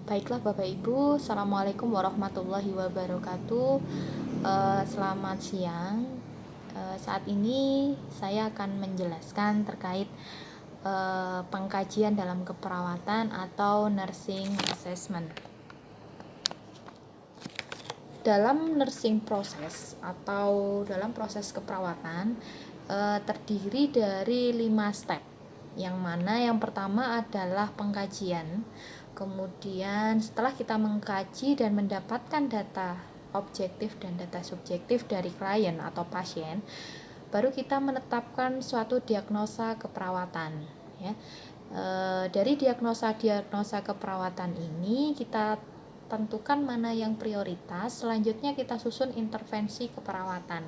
Baiklah Bapak Ibu, Assalamualaikum warahmatullahi wabarakatuh. Selamat siang. Saat ini saya akan menjelaskan terkait pengkajian dalam keperawatan atau nursing assessment. Dalam nursing proses atau dalam proses keperawatan terdiri dari 5 step. Yang mana yang pertama adalah pengkajian. Kemudian setelah kita mengkaji dan mendapatkan data objektif dan data subjektif dari klien atau pasien, baru kita menetapkan suatu diagnosa keperawatan, ya. Dari diagnosa keperawatan ini kita tentukan mana yang prioritas, selanjutnya kita susun intervensi keperawatan.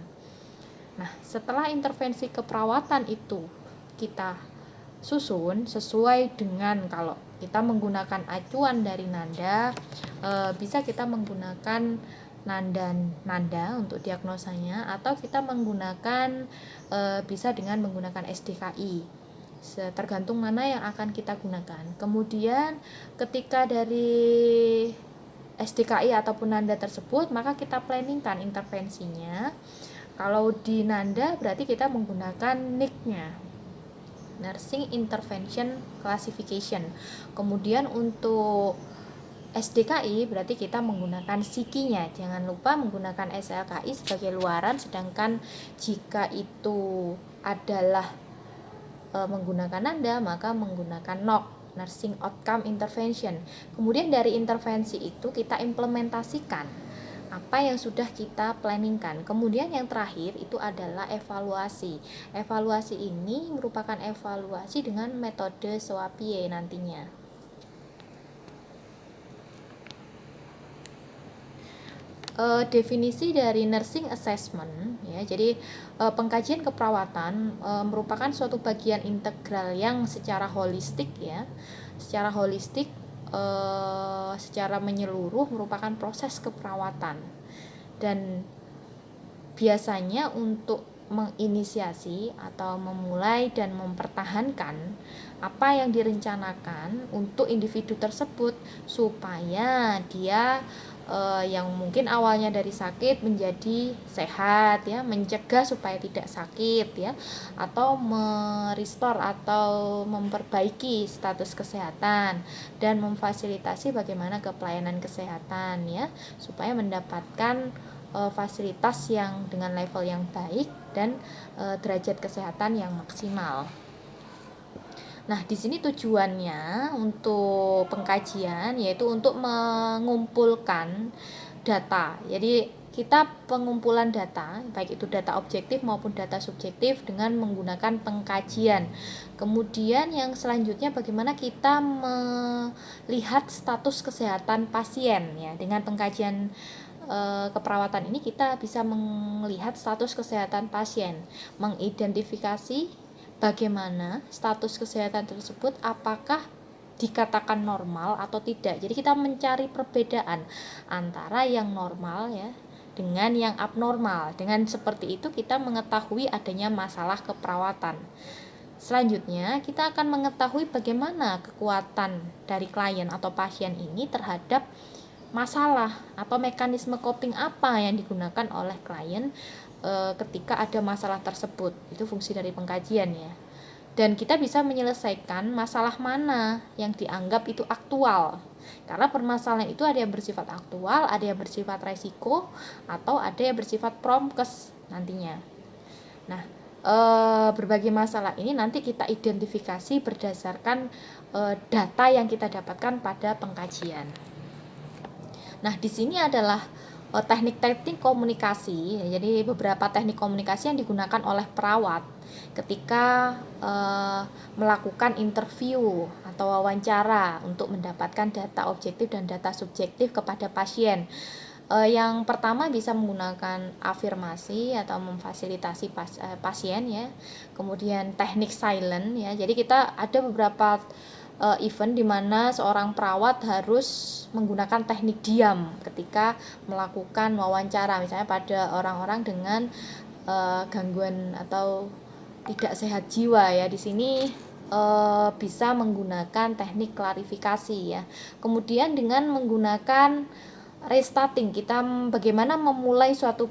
Nah, setelah intervensi keperawatan itu kita susun sesuai dengan, kalau kita menggunakan acuan dari Nanda, bisa kita menggunakan nanda untuk diagnosanya, atau kita menggunakan bisa dengan menggunakan SDKI, tergantung mana yang akan kita gunakan. Kemudian ketika dari SDKI ataupun nanda tersebut, maka kita planningkan intervensinya. Kalau di nanda berarti kita menggunakan NIC-nya, Nursing Intervention Classification. Kemudian untuk SDKI berarti kita menggunakan SIKI-nya. Jangan lupa menggunakan SLKI sebagai luaran, sedangkan jika itu adalah menggunakan nanda, maka menggunakan NOC, Nursing Outcome Intervention. Kemudian dari intervensi itu kita implementasikan apa yang sudah kita planningkan. Kemudian yang terakhir itu adalah evaluasi. Evaluasi ini merupakan evaluasi dengan metode SWOT nantinya. Definisi dari nursing assessment, ya. Jadi pengkajian keperawatan merupakan suatu bagian integral yang secara holistik, ya. Secara holistik, secara menyeluruh merupakan proses keperawatan, dan biasanya untuk menginisiasi atau memulai dan mempertahankan apa yang direncanakan untuk individu tersebut, supaya dia yang mungkin awalnya dari sakit menjadi sehat, ya, mencegah supaya tidak sakit, ya, atau merestore atau memperbaiki status kesehatan, dan memfasilitasi bagaimana pelayanan kesehatan, ya, supaya mendapatkan fasilitas yang dengan level yang baik dan derajat kesehatan yang maksimal. Nah, di sini tujuannya untuk pengkajian yaitu untuk mengumpulkan data. Jadi kita pengumpulan data, baik itu data objektif maupun data subjektif, dengan menggunakan pengkajian. Kemudian yang selanjutnya bagaimana kita melihat status kesehatan pasien, ya. Dengan pengkajian keperawatan ini kita bisa melihat status kesehatan pasien, mengidentifikasi bagaimana status kesehatan tersebut, apakah dikatakan normal atau tidak. Jadi kita mencari perbedaan antara yang normal, ya, dengan yang abnormal. Dengan seperti itu kita mengetahui adanya masalah keperawatan. Selanjutnya kita akan mengetahui bagaimana kekuatan dari klien atau pasien ini terhadap masalah, apa mekanisme coping apa yang digunakan oleh klien ketika ada masalah tersebut. Itu fungsi dari pengkajian, ya. Dan kita bisa menyelesaikan masalah mana yang dianggap itu aktual, karena permasalahan itu ada yang bersifat aktual, ada yang bersifat resiko, atau ada yang bersifat promkes nantinya. Nah, berbagai masalah ini nanti kita identifikasi berdasarkan data yang kita dapatkan pada pengkajian. Nah, di sini adalah teknik-teknik komunikasi. Jadi beberapa teknik komunikasi yang digunakan oleh perawat ketika melakukan interview atau wawancara untuk mendapatkan data objektif dan data subjektif kepada pasien. Yang pertama bisa menggunakan afirmasi atau memfasilitasi pasien, ya. Kemudian teknik silent, ya. Jadi kita ada beberapa event di mana seorang perawat harus menggunakan teknik diam ketika melakukan wawancara, misalnya pada orang-orang dengan gangguan atau tidak sehat jiwa, ya. Di sini bisa menggunakan teknik klarifikasi ya. Kemudian dengan menggunakan restarting, kita bagaimana memulai suatu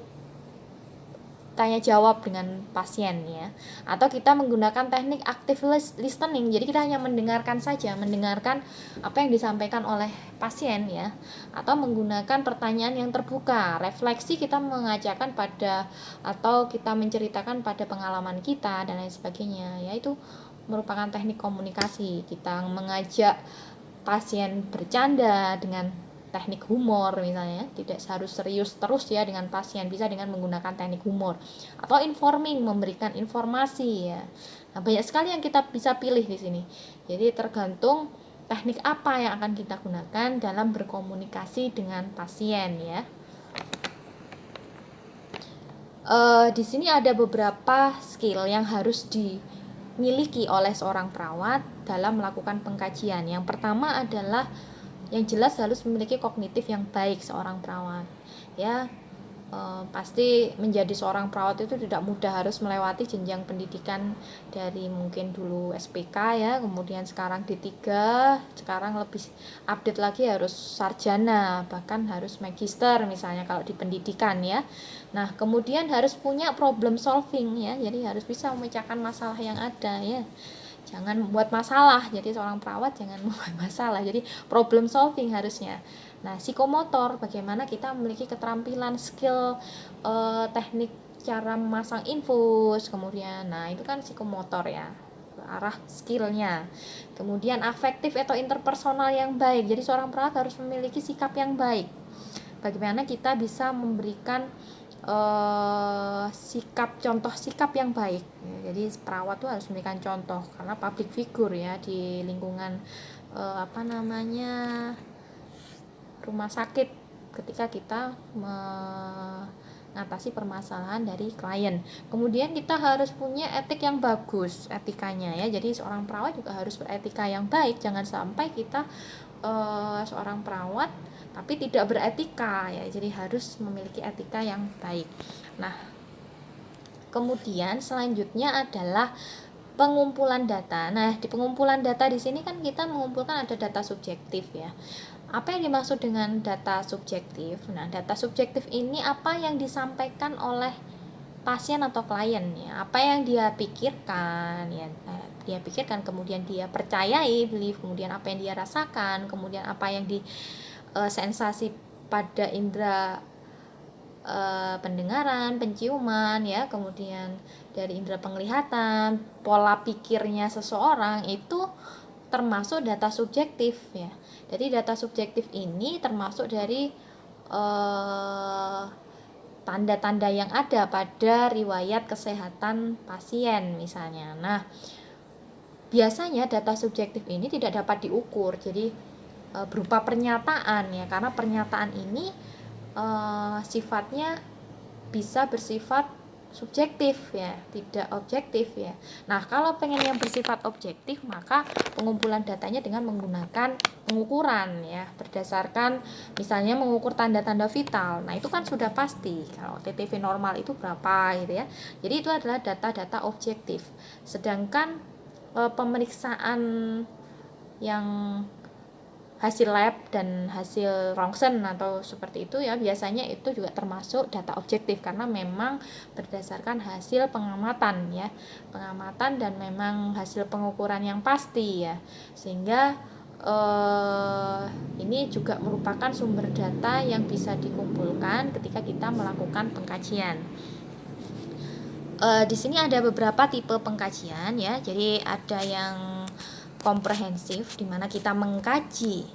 tanya jawab dengan pasien ya, atau kita menggunakan teknik active listening, jadi kita hanya mendengarkan saja, mendengarkan apa yang disampaikan oleh pasien ya, atau menggunakan pertanyaan yang terbuka, refleksi, kita mengajarkan pada atau kita menceritakan pada pengalaman kita dan lain sebagainya ya. Itu merupakan teknik komunikasi, kita mengajak pasien bercanda dengan teknik humor misalnya, tidak harus serius terus ya dengan pasien, bisa dengan menggunakan teknik humor, atau informing, memberikan informasi ya. Nah, banyak sekali yang kita bisa pilih di sini, jadi tergantung teknik apa yang akan kita gunakan dalam berkomunikasi dengan pasien ya. Di sini ada beberapa skill yang harus dimiliki oleh seorang perawat dalam melakukan pengkajian. Yang pertama adalah yang jelas harus memiliki kognitif yang baik seorang perawat ya. Pasti menjadi seorang perawat itu tidak mudah, harus melewati jenjang pendidikan dari mungkin dulu SPK ya, kemudian sekarang D3, sekarang lebih update lagi harus sarjana, bahkan harus magister misalnya kalau di pendidikan ya. Nah, kemudian harus punya problem solving ya, jadi harus bisa memecahkan masalah yang ada ya. Jangan membuat masalah, jadi seorang perawat jangan membuat masalah, jadi problem solving harusnya. Nah, psikomotor, bagaimana kita memiliki keterampilan skill teknik cara memasang infus, kemudian nah itu kan psikomotor ya, arah skillnya. Kemudian afektif atau interpersonal yang baik, jadi seorang perawat harus memiliki sikap yang baik, bagaimana kita bisa memberikan contoh sikap yang baik ya. Jadi perawat tuh harus memberikan contoh, karena public figure ya di lingkungan rumah sakit, ketika kita mengatasi permasalahan dari klien. Kemudian kita harus punya etik yang bagus, etikanya ya, jadi seorang perawat juga harus beretika yang baik, jangan sampai kita seorang perawat tapi tidak beretika ya, jadi harus memiliki etika yang baik. Nah, kemudian selanjutnya adalah pengumpulan data. Nah, di pengumpulan data di sini kan kita mengumpulkan ada data subjektif ya. Apa yang dimaksud dengan data subjektif? Nah, data subjektif ini apa yang disampaikan oleh pasien atau klien ya, apa yang dia pikirkan ya, dia pikirkan, kemudian dia percayai, belief, kemudian apa yang dia rasakan, kemudian apa yang sensasi pada indera pendengaran, penciuman ya, kemudian dari indera penglihatan, pola pikirnya seseorang, itu termasuk data subjektif ya. Jadi data subjektif ini termasuk dari tanda-tanda yang ada pada riwayat kesehatan pasien misalnya. Nah, biasanya data subjektif ini tidak dapat diukur, jadi berupa pernyataan ya, karena pernyataan ini sifatnya bisa bersifat subjektif ya, tidak objektif ya. Nah, kalau pengen yang bersifat objektif, maka pengumpulan datanya dengan menggunakan pengukuran ya, berdasarkan misalnya mengukur tanda-tanda vital. Nah, itu kan sudah pasti kalau TTV normal itu berapa gitu ya. Jadi itu adalah data-data objektif. Sedangkan pemeriksaan yang hasil lab dan hasil ronsen atau seperti itu ya, biasanya itu juga termasuk data objektif, karena memang berdasarkan hasil pengamatan ya, pengamatan dan memang hasil pengukuran yang pasti ya, sehingga ini juga merupakan sumber data yang bisa dikumpulkan ketika kita melakukan pengkajian. Di sini ada beberapa tipe pengkajian ya, jadi ada yang komprehensif, di mana kita mengkaji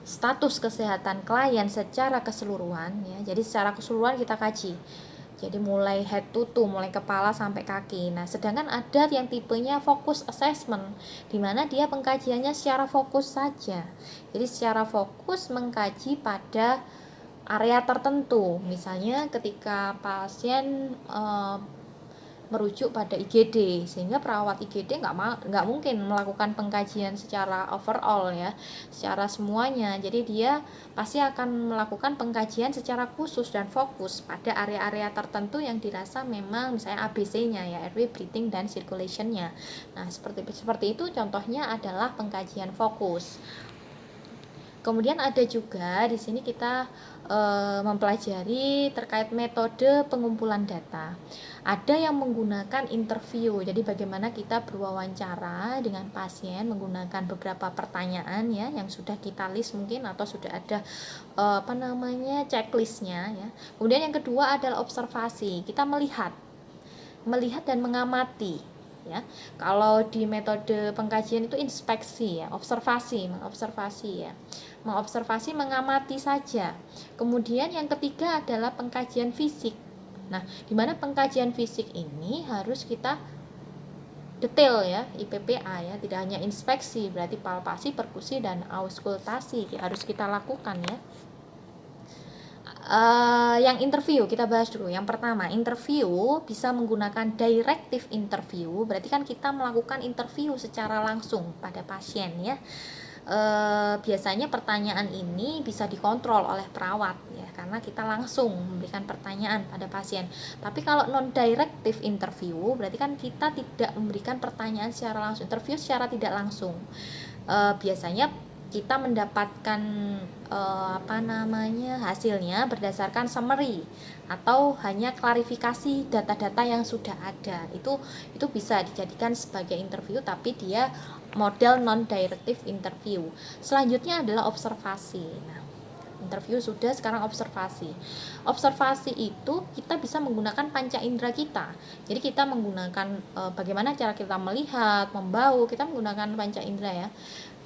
status kesehatan klien secara keseluruhan ya. Jadi secara keseluruhan kita kaji. Jadi mulai head to toe, mulai kepala sampai kaki. Nah, sedangkan ada yang tipenya focus assessment, di mana dia pengkajiannya secara fokus saja. Jadi secara fokus mengkaji pada area tertentu. Misalnya ketika pasien merujuk pada IGD, sehingga perawat IGD nggak mungkin melakukan pengkajian secara overall ya, secara semuanya. Jadi dia pasti akan melakukan pengkajian secara khusus dan fokus pada area-area tertentu yang dirasa memang misalnya ABC-nya ya, airway, breathing, dan circulation-nya. Nah, seperti itu contohnya adalah pengkajian fokus. Kemudian ada juga di sini kita mempelajari terkait metode pengumpulan data. Ada yang menggunakan interview, jadi bagaimana kita berwawancara dengan pasien menggunakan beberapa pertanyaan ya yang sudah kita list mungkin atau sudah ada checklistnya ya. Kemudian yang kedua adalah observasi, kita melihat dan mengamati ya. Kalau di metode pengkajian itu inspeksi ya, mengobservasi ya, mengamati saja. Kemudian yang ketiga adalah pengkajian fisik. Nah, di mana pengkajian fisik ini harus kita detail ya, IPPA ya, tidak hanya inspeksi, berarti palpasi, perkusi, dan auskultasi harus kita lakukan ya. Yang interview kita bahas dulu. Yang pertama, interview bisa menggunakan directive interview, berarti kan kita melakukan interview secara langsung pada pasien ya. Biasanya pertanyaan ini bisa dikontrol oleh perawat ya, karena kita langsung memberikan pertanyaan pada pasien. Tapi kalau non directive interview berarti kan kita tidak memberikan pertanyaan secara langsung, interview secara tidak langsung. Biasanya kita mendapatkan hasilnya berdasarkan summary atau hanya klarifikasi data-data yang sudah ada. Itu bisa dijadikan sebagai interview, tapi dia model non directive interview. Selanjutnya adalah observasi. Nah, interview sudah, sekarang observasi. Observasi itu kita bisa menggunakan panca indera kita. Jadi kita menggunakan bagaimana cara kita melihat, membau, kita menggunakan panca indera ya,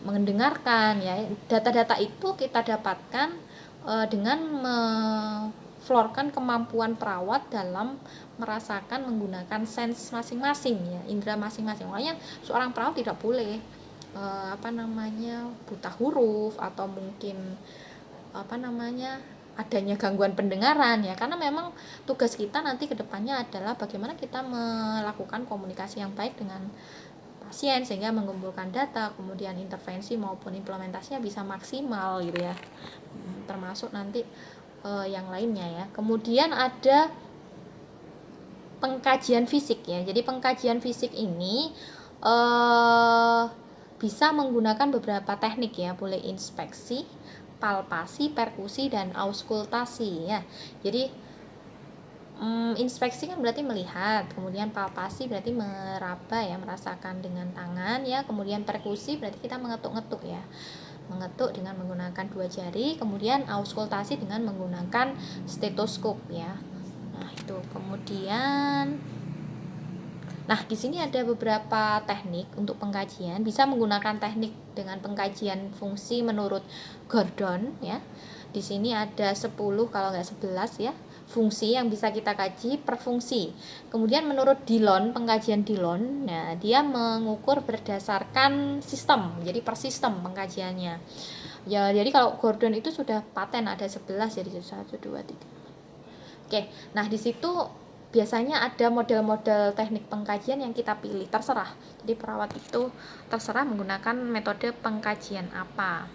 mendengarkan ya. Data-data itu kita dapatkan dengan memflorkan kemampuan perawat dalam merasakan menggunakan sense masing-masing ya, indera masing-masing. Makanya seorang perawat tidak boleh buta huruf atau mungkin adanya gangguan pendengaran ya, karena memang tugas kita nanti kedepannya adalah bagaimana kita melakukan komunikasi yang baik dengan pasien sehingga mengumpulkan data, kemudian intervensi maupun implementasinya bisa maksimal gitu ya, termasuk nanti yang lainnya ya. Kemudian ada pengkajian fisik ya. Jadi pengkajian fisik ini bisa menggunakan beberapa teknik ya, boleh inspeksi, palpasi, perkusi, dan auskultasi ya. Jadi inspeksi kan berarti melihat, kemudian palpasi berarti meraba ya, merasakan dengan tangan ya, kemudian perkusi berarti kita mengetuk-ngetuk ya, mengetuk dengan menggunakan 2 jari, kemudian auskultasi dengan menggunakan stetoskop ya. Nah, itu kemudian di sini ada beberapa teknik untuk pengkajian. Bisa menggunakan teknik dengan pengkajian fungsi menurut Gordon ya. Di sini ada 10 kalau nggak 11 ya, fungsi yang bisa kita kaji per fungsi. Kemudian menurut Dillon, pengkajian Dillon, nah dia mengukur berdasarkan sistem. Jadi per sistem pengkajiannya. Ya, jadi kalau Gordon itu sudah paten ada 11 jadi 1 2 3. Oke. Nah, di situ biasanya ada model-model teknik pengkajian yang kita pilih, terserah. Jadi perawat itu terserah menggunakan metode pengkajian apa.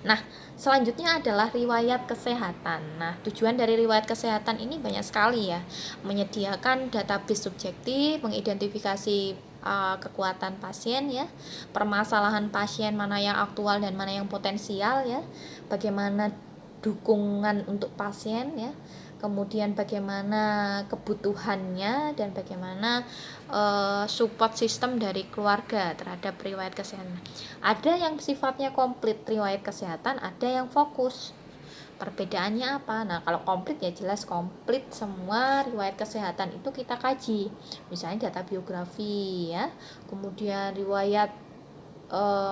Nah, selanjutnya adalah riwayat kesehatan. Nah, tujuan dari riwayat kesehatan ini banyak sekali ya. Menyediakan database subjektif, mengidentifikasi kekuatan pasien ya, permasalahan pasien mana yang aktual dan mana yang potensial ya, bagaimana dukungan untuk pasien ya, kemudian bagaimana kebutuhannya dan bagaimana support system dari keluarga terhadap riwayat kesehatan. Ada yang sifatnya komplit riwayat kesehatan, ada yang fokus. Perbedaannya apa? Nah, kalau komplit ya jelas komplit semua riwayat kesehatan itu kita kaji. Misalnya data biografi ya, kemudian riwayat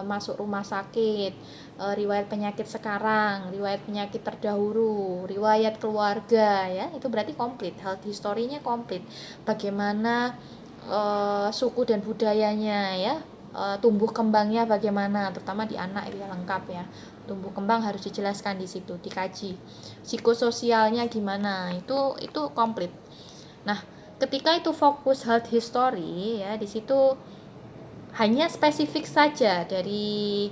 masuk rumah sakit, riwayat penyakit sekarang, riwayat penyakit terdahulu, riwayat keluarga ya, itu berarti komplit, health history-nya komplit. Bagaimana suku dan budayanya ya, tumbuh kembangnya bagaimana, terutama di anak itu ya lengkap ya. Tumbuh kembang harus dijelaskan di situ, dikaji. Psikososialnya gimana, itu komplit. Nah, ketika itu fokus health history ya, di situ hanya spesifik saja dari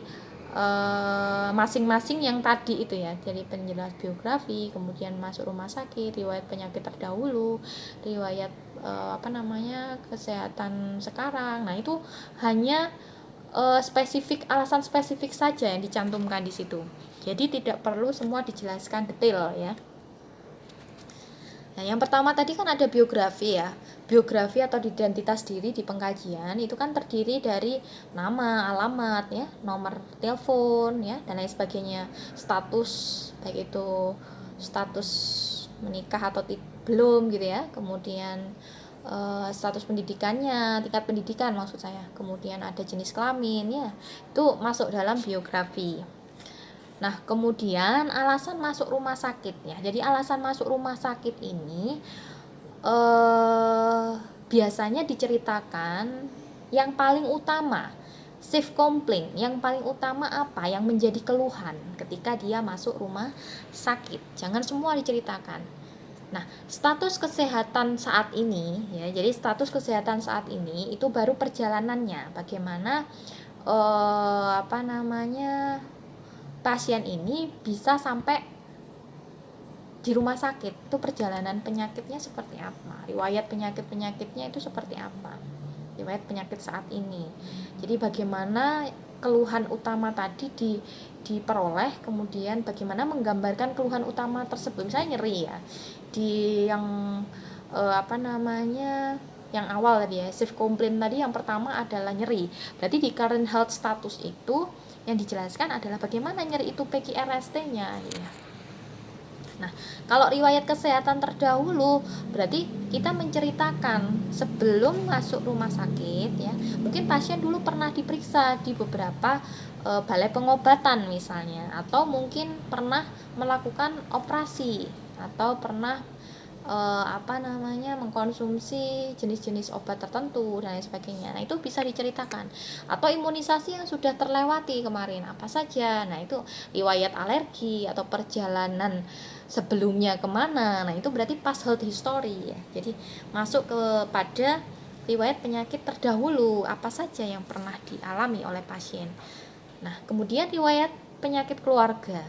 masing-masing yang tadi itu ya, dari penjelas biografi, kemudian masuk rumah sakit, riwayat penyakit terdahulu, riwayat kesehatan sekarang. Nah, itu hanya spesifik, alasan spesifik saja yang dicantumkan di situ. Jadi tidak perlu semua dijelaskan detail ya. Nah, yang pertama tadi kan ada biografi ya. Biografi atau identitas diri di pengkajian itu kan terdiri dari nama, alamat ya, nomor telepon ya, dan lain sebagainya. Status, baik itu status menikah atau belum gitu ya. Kemudian status pendidikannya, tingkat pendidikan maksud saya. Kemudian ada jenis kelamin ya. Itu masuk dalam biografi. Nah, kemudian alasan masuk rumah sakit ya. Jadi alasan masuk rumah sakit ini biasanya diceritakan yang paling utama, chief complaint, yang paling utama apa yang menjadi keluhan ketika dia masuk rumah sakit. Jangan semua diceritakan. Nah, status kesehatan saat ini ya. Jadi status kesehatan saat ini itu baru perjalanannya. Bagaimana pasien ini bisa sampai di rumah sakit, itu perjalanan penyakitnya seperti apa, riwayat penyakitnya itu seperti apa, riwayat penyakit saat ini. Jadi bagaimana keluhan utama tadi diperoleh, kemudian bagaimana menggambarkan keluhan utama tersebut. Misalnya nyeri ya, di yang yang awal tadi ya, chief complaint tadi yang pertama adalah nyeri. Berarti di current health status itu yang dijelaskan adalah bagaimana nyeri itu PQRST-nya ya. Nah, kalau riwayat kesehatan terdahulu berarti kita menceritakan sebelum masuk rumah sakit ya. Mungkin pasien dulu pernah diperiksa di beberapa balai pengobatan misalnya, atau mungkin pernah melakukan operasi, atau pernah mengkonsumsi jenis-jenis obat tertentu dan lain sebagainya. Nah, itu bisa diceritakan. Atau imunisasi yang sudah terlewati kemarin apa saja. Nah, itu riwayat alergi atau perjalanan sebelumnya kemana. Nah, itu berarti past health history ya. Jadi masuk kepada riwayat penyakit terdahulu apa saja yang pernah dialami oleh pasien. Nah, kemudian riwayat penyakit keluarga.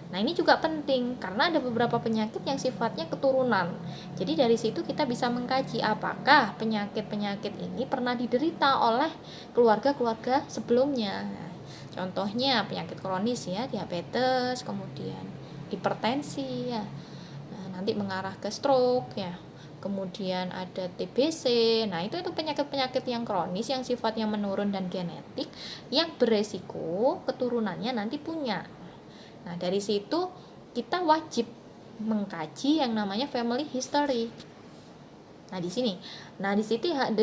Nah, ini juga penting karena ada beberapa penyakit yang sifatnya keturunan. Jadi dari situ kita bisa mengkaji apakah penyakit-penyakit ini pernah diderita oleh keluarga-keluarga sebelumnya. Nah, contohnya penyakit kronis ya, diabetes, kemudian hipertensi ya. Nah, nanti mengarah ke stroke ya. Kemudian ada TBC. Nah, itu penyakit-penyakit yang kronis yang sifatnya menurun dan genetik yang beresiko keturunannya nanti punya. Nah, dari situ kita wajib mengkaji yang namanya family history. Nah, di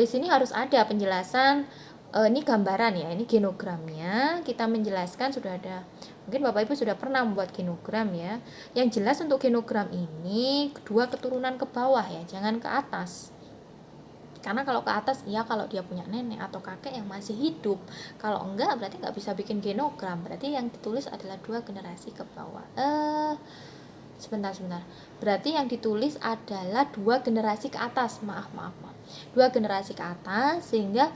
sini harus ada penjelasan. Ini gambaran ya, ini genogramnya. Kita menjelaskan sudah ada. Mungkin Bapak Ibu sudah pernah membuat genogram ya. Yang jelas untuk genogram ini kedua keturunan ke bawah ya, jangan ke atas. Karena kalau ke atas ya kalau dia punya nenek atau kakek yang masih hidup. Kalau enggak berarti nggak bisa bikin genogram. Berarti yang ditulis adalah 2 generasi ke bawah. Sebentar. Berarti yang ditulis adalah 2 generasi ke atas. Maaf. 2 generasi ke atas sehingga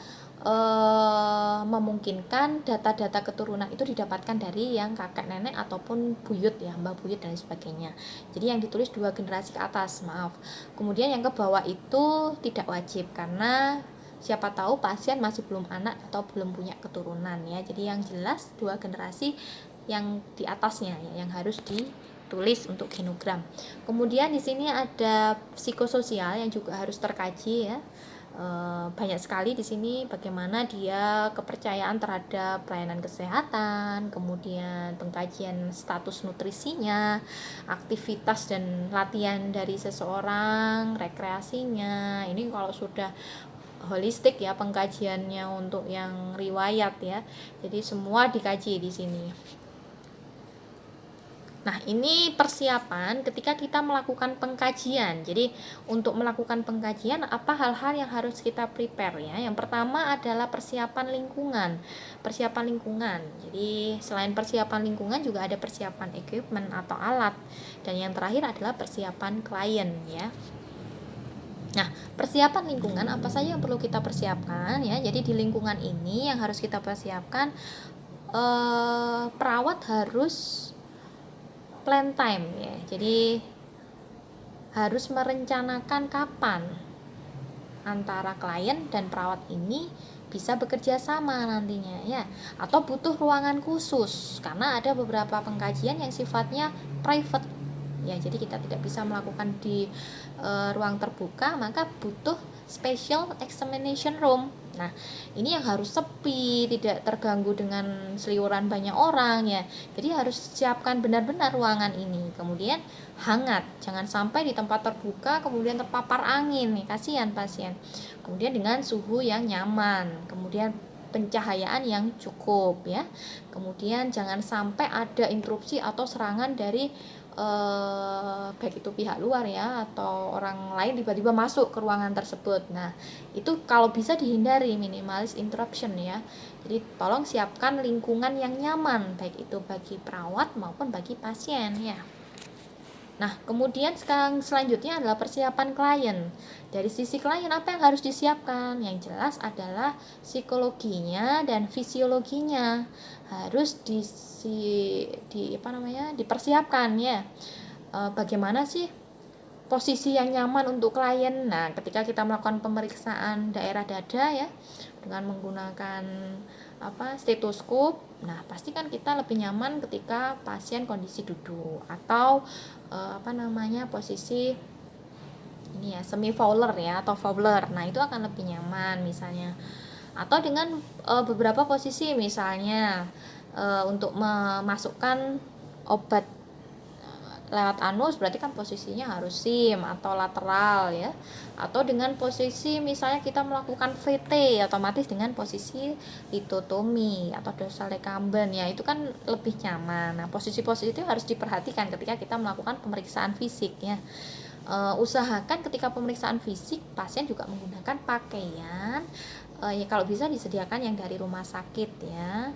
memungkinkan data-data keturunan itu didapatkan dari yang kakek nenek ataupun buyut ya, mbah buyut dan sebagainya. Jadi yang ditulis 2 generasi ke atas, maaf. Kemudian yang ke bawah itu tidak wajib karena siapa tahu pasien masih belum anak atau belum punya keturunan ya. Jadi yang jelas 2 generasi yang di atasnya ya, yang harus ditulis untuk genogram. Kemudian di sini ada psikososial yang juga harus terkaji ya. Banyak sekali di sini bagaimana dia kepercayaan terhadap pelayanan kesehatan, kemudian pengkajian status nutrisinya, aktivitas dan latihan dari seseorang, rekreasinya. Ini kalau sudah holistik ya pengkajiannya untuk yang riwayat ya. Jadi semua dikaji di sini. Nah, ini persiapan ketika kita melakukan pengkajian. Jadi, untuk melakukan pengkajian, apa hal-hal yang harus kita prepare ya? Yang pertama adalah persiapan lingkungan. Persiapan lingkungan. Jadi, selain persiapan lingkungan juga ada persiapan equipment atau alat. Dan yang terakhir adalah persiapan klien ya. Nah, persiapan lingkungan apa saja yang perlu kita persiapkan ya. Jadi di lingkungan ini yang harus kita persiapkan, perawat harus plan time ya. Jadi harus merencanakan kapan antara klien dan perawat ini bisa bekerja sama nantinya ya, atau butuh ruangan khusus karena ada beberapa pengkajian yang sifatnya private ya, jadi kita tidak bisa melakukan di ruang terbuka, maka butuh special examination room. Nah, ini yang harus sepi, tidak terganggu dengan seliweran banyak orang ya. Jadi harus siapkan benar-benar ruangan ini. Kemudian hangat, jangan sampai di tempat terbuka kemudian terpapar angin nih, kasihan pasien. Kemudian dengan suhu yang nyaman, kemudian pencahayaan yang cukup ya. Kemudian jangan sampai ada interupsi atau serangan dari baik itu pihak luar ya atau orang lain tiba-tiba masuk ke ruangan tersebut. Nah, itu kalau bisa dihindari, minimalis interruption ya. Jadi tolong siapkan lingkungan yang nyaman baik itu bagi perawat maupun bagi pasien ya. Nah, kemudian sekarang selanjutnya adalah persiapan klien. Dari sisi klien apa yang harus disiapkan? Yang jelas adalah psikologinya dan fisiologinya harus dipersiapkan ya. Bagaimana sih posisi yang nyaman untuk klien? Nah, ketika kita melakukan pemeriksaan daerah dada ya dengan menggunakan stetoskop, nah pasti kan kita lebih nyaman ketika pasien kondisi duduk atau posisi ini ya semi fowler ya atau fowler. Nah, itu akan lebih nyaman misalnya. Atau dengan beberapa posisi misalnya untuk memasukkan obat lewat anus, berarti kan posisinya harus sim atau lateral ya. Atau dengan posisi misalnya kita melakukan VT, otomatis dengan posisi litotomi atau dorsal recumbent ya, itu kan lebih nyaman. Nah, posisi-posisi itu harus diperhatikan ketika kita melakukan pemeriksaan fisik ya. Usahakan ketika pemeriksaan fisik pasien juga menggunakan pakaian ya kalau bisa disediakan yang dari rumah sakit ya,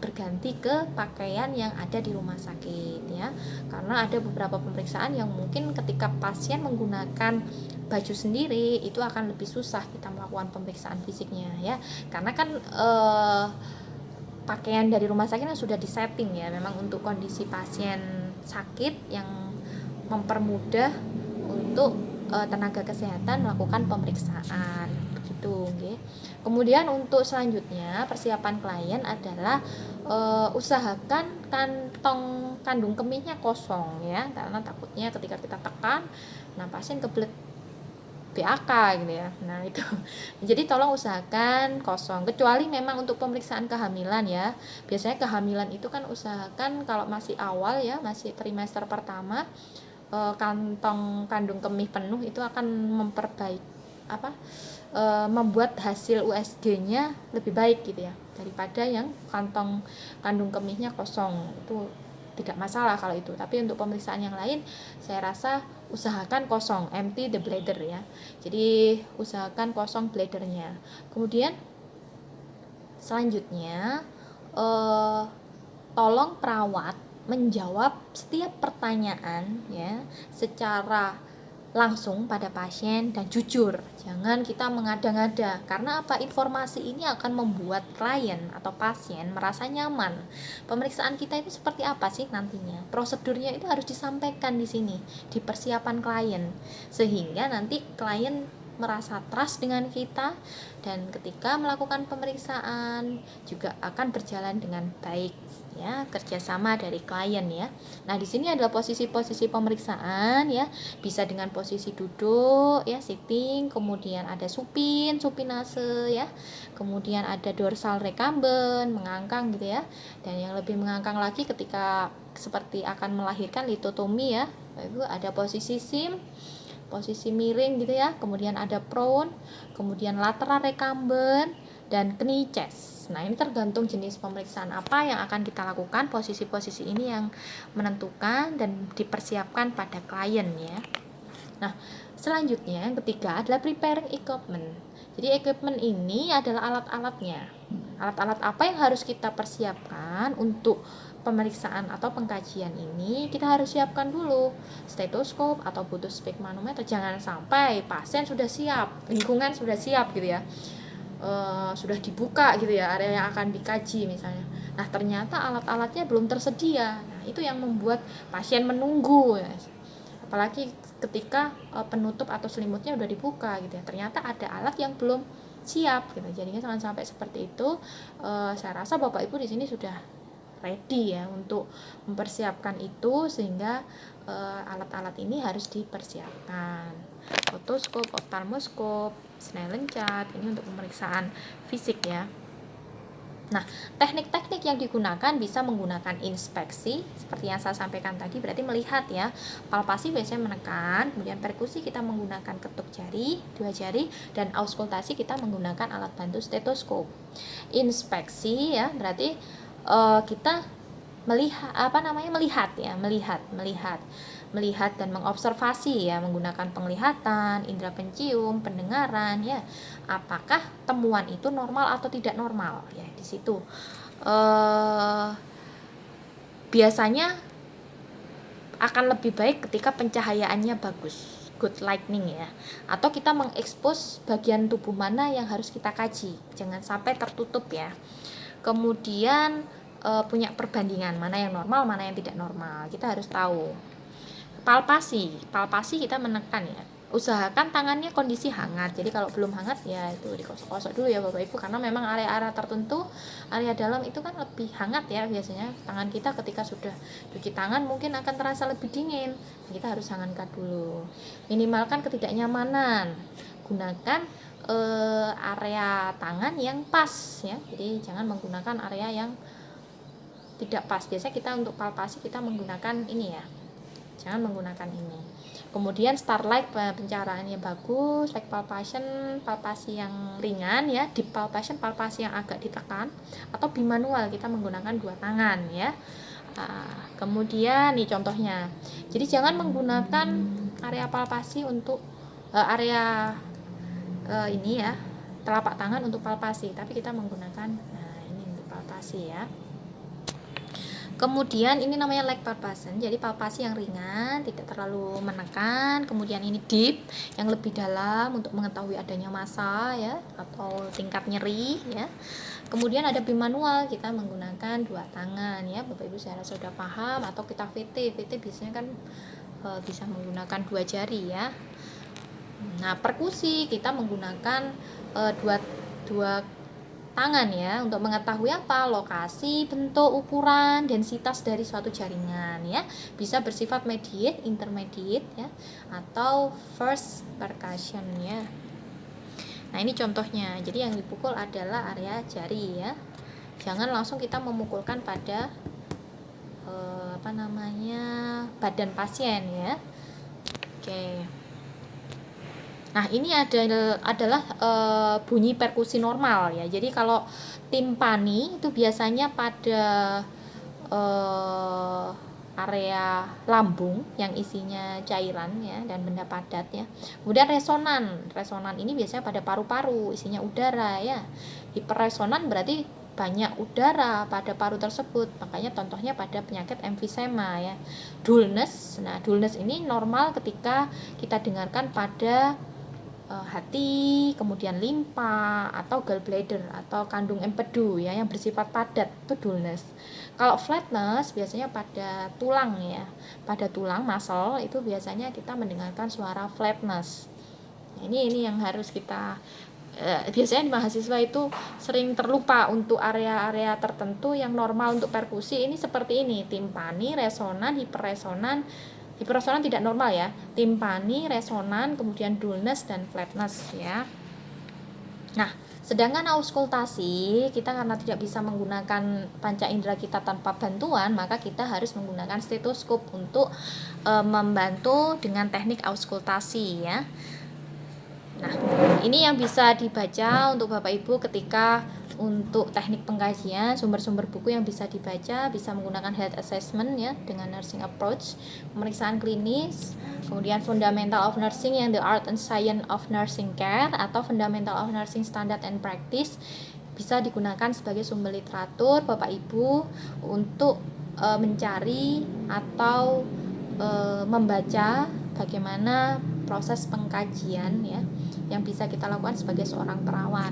berganti ke pakaian yang ada di rumah sakit ya, karena ada beberapa pemeriksaan yang mungkin ketika pasien menggunakan baju sendiri itu akan lebih susah kita melakukan pemeriksaan fisiknya ya, karena kan pakaian dari rumah sakit sudah disetting ya memang untuk kondisi pasien sakit yang mempermudah untuk tenaga kesehatan melakukan pemeriksaan begitu okay. Kemudian untuk selanjutnya persiapan klien adalah usahakan kantong kandung kemihnya kosong ya, karena takutnya ketika kita tekan nah pasien kebelet BAK gitu ya. Nah, itu. Jadi tolong usahakan kosong kecuali memang untuk pemeriksaan kehamilan ya. Biasanya kehamilan itu kan usahakan kalau masih awal ya, masih trimester pertama, kantong kandung kemih penuh itu akan membuat hasil USG-nya lebih baik gitu ya daripada yang kantong kandung kemihnya kosong. Itu tidak masalah kalau itu, tapi untuk pemeriksaan yang lain saya rasa usahakan kosong, empty the bladder ya. Jadi usahakan kosong bladdernya. Kemudian selanjutnya tolong perawat menjawab setiap pertanyaan ya secara langsung pada pasien dan jujur. Jangan kita mengada-ngada, karena apa? Informasi ini akan membuat klien atau pasien merasa nyaman. Pemeriksaan kita itu seperti apa sih nantinya? Prosedurnya itu harus disampaikan di sini, di persiapan klien. Sehingga nanti klien merasa trust dengan kita dan ketika melakukan pemeriksaan juga akan berjalan dengan baik ya, kerjasama dari klien ya. Nah, di sini adalah posisi-posisi pemeriksaan ya, bisa dengan posisi duduk ya, sitting, kemudian ada supinase ya, kemudian ada dorsal recumbent, mengangkang gitu ya, dan yang lebih mengangkang lagi ketika seperti akan melahirkan litotomi ya, itu ada posisi sim, posisi miring gitu ya, kemudian ada prone, kemudian lateral recumbent, dan knee chest. Nah, ini tergantung jenis pemeriksaan apa yang akan kita lakukan. Posisi-posisi ini yang menentukan dan dipersiapkan pada klien ya. Nah, selanjutnya yang ketiga adalah preparing equipment. Jadi equipment ini adalah alat-alatnya. Alat-alat apa yang harus kita persiapkan untuk pemeriksaan atau pengkajian ini kita harus siapkan dulu stetoskop atau butuh speak manometer. Jangan sampai pasien sudah siap, lingkungan sudah siap gitu ya, sudah dibuka gitu ya area yang akan dikaji misalnya. Nah ternyata alat-alatnya belum tersedia. Nah itu yang membuat pasien menunggu ya. Apalagi ketika penutup atau selimutnya udah dibuka gitu ya, ternyata ada alat yang belum siap gitu. Jadinya jangan sampai seperti itu. Saya rasa Bapak Ibu di sini sudah ready ya untuk mempersiapkan itu, sehingga alat-alat ini harus dipersiapkan. Otoskop, oftalmoskop, Snellen chart ini untuk pemeriksaan fisik ya. Nah, teknik-teknik yang digunakan bisa menggunakan inspeksi seperti yang saya sampaikan tadi, berarti melihat ya. Palpasi biasanya menekan, kemudian perkusi kita menggunakan ketuk jari, 2 jari, dan auskultasi kita menggunakan alat bantu stetoskop. Inspeksi ya, berarti kita melihat dan mengobservasi ya, menggunakan penglihatan, indera pencium, pendengaran ya, apakah temuan itu normal atau tidak normal ya. Di situ biasanya akan lebih baik ketika pencahayaannya bagus, good lighting ya, atau kita mengekspos bagian tubuh mana yang harus kita kaji, jangan sampai tertutup ya. Kemudian punya perbandingan mana yang normal, mana yang tidak normal, kita harus tahu. Palpasi kita menekan ya, usahakan tangannya kondisi hangat. Jadi kalau belum hangat ya itu dikosok-kosok dulu ya Bapak Ibu, karena memang area-area tertentu, area dalam itu kan lebih hangat ya biasanya. Tangan kita ketika sudah cuci tangan mungkin akan terasa lebih dingin, kita harus hangatkan dulu. Minimalkan ketidaknyamanan, gunakan area tangan yang pas ya, jadi jangan menggunakan area yang tidak pas. Biasanya kita untuk palpasi kita menggunakan ini ya, jangan menggunakan ini. Kemudian starlight pencaharaannya bagus, light palpation palpasi yang ringan ya, deep palpation palpasi yang agak ditekan, atau bimanual kita menggunakan 2 tangan ya. Kemudian nih contohnya, jadi jangan menggunakan area palpasi untuk area ini ya, telapak tangan untuk palpasi, tapi kita menggunakan ini untuk palpasi ya. Kemudian ini namanya leg palpation, jadi palpasi yang ringan, tidak terlalu menekan. Kemudian ini deep, yang lebih dalam untuk mengetahui adanya massa ya, atau tingkat nyeri ya. Kemudian ada bimanual, kita menggunakan 2 tangan ya. Bapak Ibu saya rasa sudah paham. Atau kita VT biasanya kan bisa menggunakan 2 jari ya. Nah, perkusi kita menggunakan dua tangan ya, untuk mengetahui apa? Lokasi, bentuk, ukuran, densitas dari suatu jaringan ya. Bisa bersifat mediate, intermediate ya, atau first percussion ya. Nah, ini contohnya. Jadi yang dipukul adalah area jari ya. Jangan langsung kita memukulkan pada badan pasien ya. Oke. Nah, ini adalah bunyi perkusi normal ya. Jadi kalau timpani itu biasanya pada area lambung yang isinya cairan ya dan benda padat ya. Kemudian resonan ini biasanya pada paru-paru, isinya udara ya. Hiperresonan berarti banyak udara pada paru tersebut, makanya contohnya pada penyakit emfisema ya. Dullness, nah dullness ini normal ketika kita dengarkan pada hati, kemudian limpa atau gallbladder atau kandung empedu ya, yang bersifat padat, itu dullness. Kalau flatness biasanya pada tulang ya, pada tulang muscle itu biasanya kita mendengarkan suara flatness. Ini yang harus kita biasanya di mahasiswa itu sering terlupa untuk area-area tertentu yang normal untuk perkusi. Ini seperti ini, timpani, resonan, hiperresonan tidak normal ya, timpani, resonan, kemudian dullness dan flatness ya. Nah, sedangkan auskultasi kita karena tidak bisa menggunakan panca indera kita tanpa bantuan, maka kita harus menggunakan stetoskop untuk membantu dengan teknik auskultasi ya. Nah, ini yang bisa dibaca untuk Bapak Ibu ketika untuk teknik pengkajian, sumber-sumber buku yang bisa dibaca, bisa menggunakan health assessment ya dengan nursing approach, pemeriksaan klinis, kemudian fundamental of nursing yang the art and science of nursing care, atau fundamental of nursing standard and practice, bisa digunakan sebagai sumber literatur Bapak Ibu untuk mencari atau membaca bagaimana proses pengkajian ya yang bisa kita lakukan sebagai seorang perawat.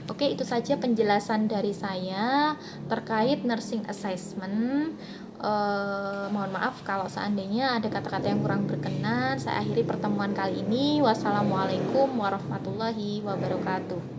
Oke, itu saja penjelasan dari saya terkait nursing assessment. Mohon maaf kalau seandainya ada kata-kata yang kurang berkenan. Saya akhiri pertemuan kali ini. Wassalamualaikum warahmatullahi wabarakatuh.